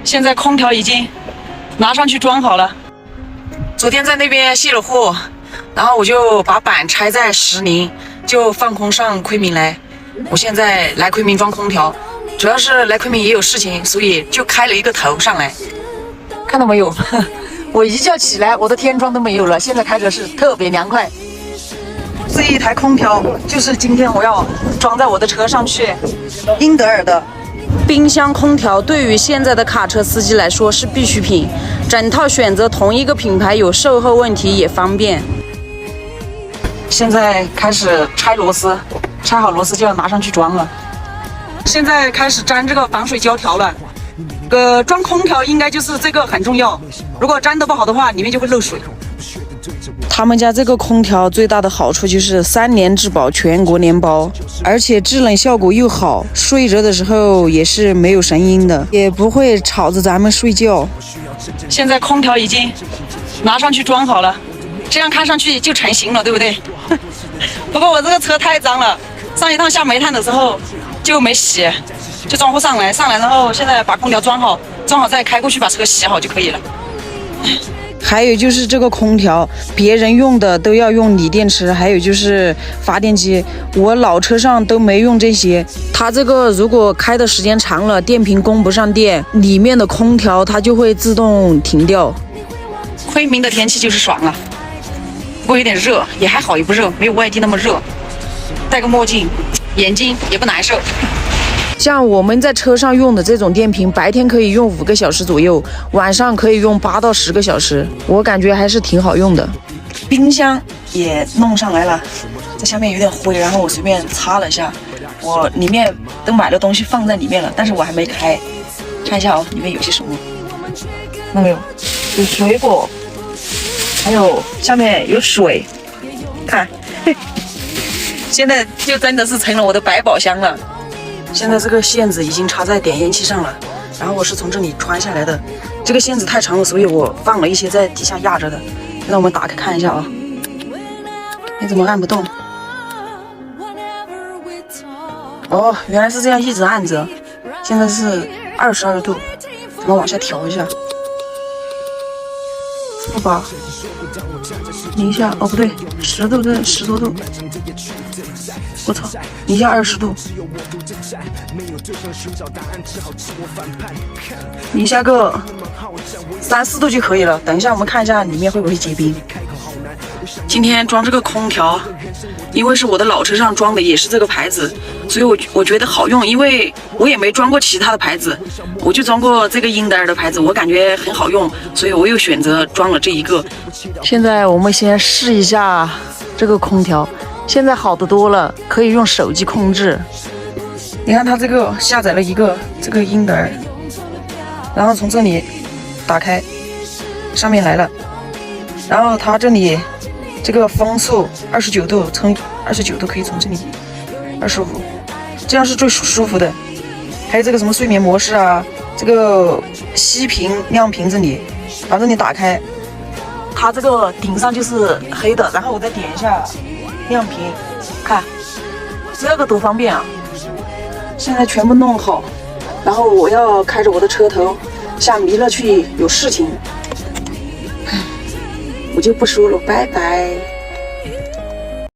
现在空调已经拿上去装好了。昨天在那边卸了货，然后我就把板拆在石林，就放空上昆明来。我现在来昆明装空调，主要是来昆明也有事情，所以就开了一个头上来。看到没有？我一觉起来，我的天窗都没有了，现在开着是特别凉快。这一台空调就是今天我要装在我的车上去，英德尔的冰箱空调，对于现在的卡车司机来说是必需品，整套选择同一个品牌，有售后问题也方便。现在开始拆螺丝，拆好螺丝就要拿上去装了。现在开始粘这个防水胶条了。装空调应该就是这个很重要，如果粘得不好的话，里面就会漏水。他们家这个空调最大的好处就是3年质保，全国联包，而且制冷效果又好，睡着的时候也是没有声音的，也不会吵着咱们睡觉。现在空调已经拿上去装好了，这样看上去就成型了，对不对？不过我这个车太脏了，上一趟下煤炭的时候就没洗，就装货上来，然后现在把空调装好再开过去把车洗好就可以了。还有就是这个空调，别人用的都要用锂电池，还有就是发电机，我老车上都没用这些。它这个如果开的时间长了，电瓶供不上电，里面的空调它就会自动停掉。昆明的天气就是爽了，不过有点热，也还好，也不热，没有外地那么热。戴个墨镜，眼睛也不难受。像我们在车上用的这种电瓶，白天可以用5个小时左右，晚上可以用8到10个小时，我感觉还是挺好用的。冰箱也弄上来了，这下面有点灰，然后我随便擦了一下，我里面都买了东西放在里面了，但是我还没开，看一下哦，里面有些什么？看到没有？有水果，还有下面有水，看，现在就真的是成了我的百宝箱了。现在这个线子已经插在点烟器上了，然后我是从这里穿下来的。这个线子太长了，所以我放了一些在底下压着的。让我们打开看一下啊，你怎么按不动？哦，原来是这样一直按着。现在是22度，咱们往下调一下。负8，零下哦不对，10度，这10多度。我操，零下20度，零下个3、4度就可以了。等一下我们看一下里面会不会结冰。今天装这个空调，因为是我的老车上装的，也是这个牌子，所以我觉得好用，因为我也没装过其他的牌子，我就装过这个英德尔的牌子，我感觉很好用，所以我又选择装了这一个。现在我们先试一下这个空调。现在好得多了，可以用手机控制。你看它这个下载了一个这个英德尔，然后从这里打开，上面来了，然后它这里这个风速29度，从29度可以从这里25，这样是最舒服的。还有这个什么睡眠模式啊，这个息屏亮屏这里，把这里打开，它这个顶上就是黑的，然后我再点一下亮屏，看这个多方便啊！现在全部弄好，然后我要开着我的车头下弥勒去有事情，我就不说了，拜拜。